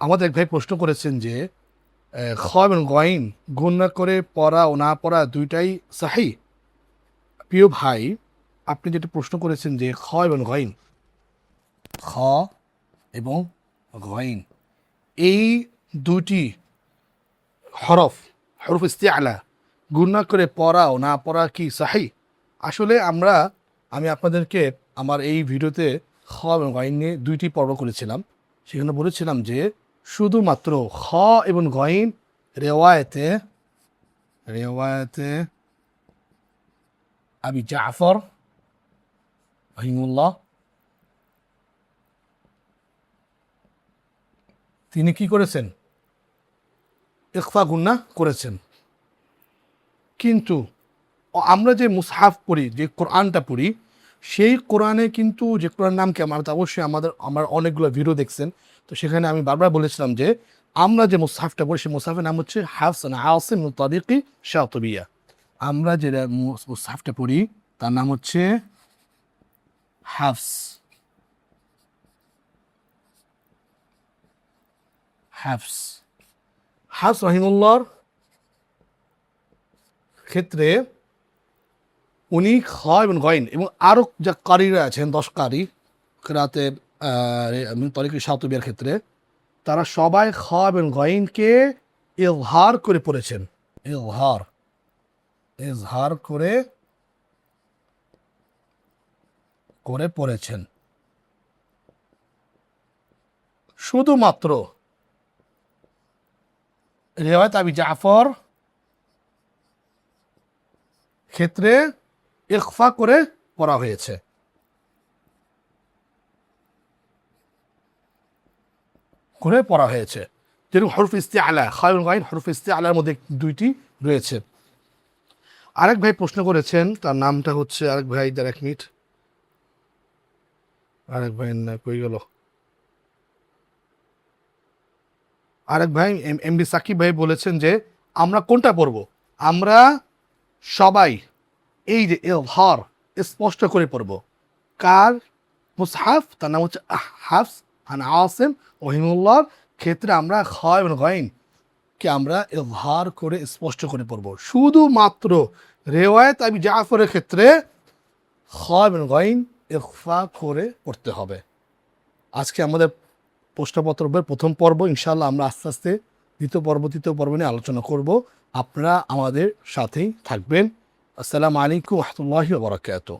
আমাদের এক ভাই প্রশ্ন করেছেন যে খ এবং গইন গুণনা করে পড়া ও না পড়া দুইটাই সাহি। প্রিয় ভাই, আপনি যেটা প্রশ্ন করেছেন যে খ এবং গইন, খ এবং গইন এই দুটি হরফ, হরফ ইস্তিআলা গুণনা করে পড়া ও না পড়া কি সাহি? আসলে আমি আপনাদেরকে আমার এই ভিডিওতে খ এবং গইন নিয়ে দুইটি পর্ব করেছিলাম। সেখানে বলেছিলাম যে শুধুমাত্র খ এবং গইন রেওয়ায়েতে রেওয়ায়েতে আবি জাফর রহিমুল্লাহ তিনি কি করেছেন? ইখফা গুন্না করেছেন। কিন্তু আমরা যে মুসহাফ পড়ি, যে কোরআনটা পড়ি, সেই কোরআনে কিন্তু যে কোরআন নাম কি আমার অবশ্যই আমার অনেকগুলো ভিডিও দেখছেন। তো সেখানে আমি বারবার বলেছিলাম যে আমরা যে মুসহাফটা পড়ি সেই মুসহাফের নাম হচ্ছে হাফস আন আসিম মিন তারিকি শাতিবিয়া। আমরা যে মুসহাফটা পড়ি তার নাম হচ্ছে হাফস হাফস হাফস রহিমুল্লাহর ক্ষেত্রে উনি খ এবং গইন এবং আরও যা কারিরা আছেন 10 কারি কেরাতে তরিক শাতিবিয়ার ক্ষেত্রে, তারা সবাই খ এবং গইনকে ইজহার করে পড়েছেন। ইজহার ইজহার করে করে পড়েছেন। শুধুমাত্র রেওয়ায়েত আবি জাফর ক্ষেত্রে ইখফা করে পড়া হয়েছে। যেরকম হরফ ইস্তিআলা, খ এবং গইন হরফ ইস্তিআলার মধ্যে দুইটি রয়েছে। আরেক ভাই প্রশ্ন করেছেন, তার নামটা হচ্ছে আরেক ভাই, তার 1 মিনিট, আরেক ভাই না কই গেল, আরেক ভাই এমডি সাকিব ভাই বলেছেন যে আমরা কোনটা পড়ব? আমরা সবাই এই যে ইজহার স্পষ্ট করে পড়ব। কার মুসহাফ? তার নাম হচ্ছে হাফস আন আসিম রহিমুল্লাহর ক্ষেত্রে আমরা খ এবং গইন কে আমরা ইজহার করে স্পষ্ট করে পড়ব। শুধুমাত্র রেওয়ায়েত আবি জাফরের ক্ষেত্রে খ এবং গইন ইখফা করে পড়তে হবে। আজকে আমাদের প্রশ্নপত্রের প্রথম পর্ব। ইনশাআল্লাহ আমরা আস্তে আস্তে দ্বিতীয় পর্ব তৃতীয় পর্ব নিয়ে আলোচনা করব। আপনারা আমাদের সাথেই থাকবেন। আসসালামু আলাইকুম ওয়া রাহমাতুল্লাহি ওয়া বারাকাতুহু।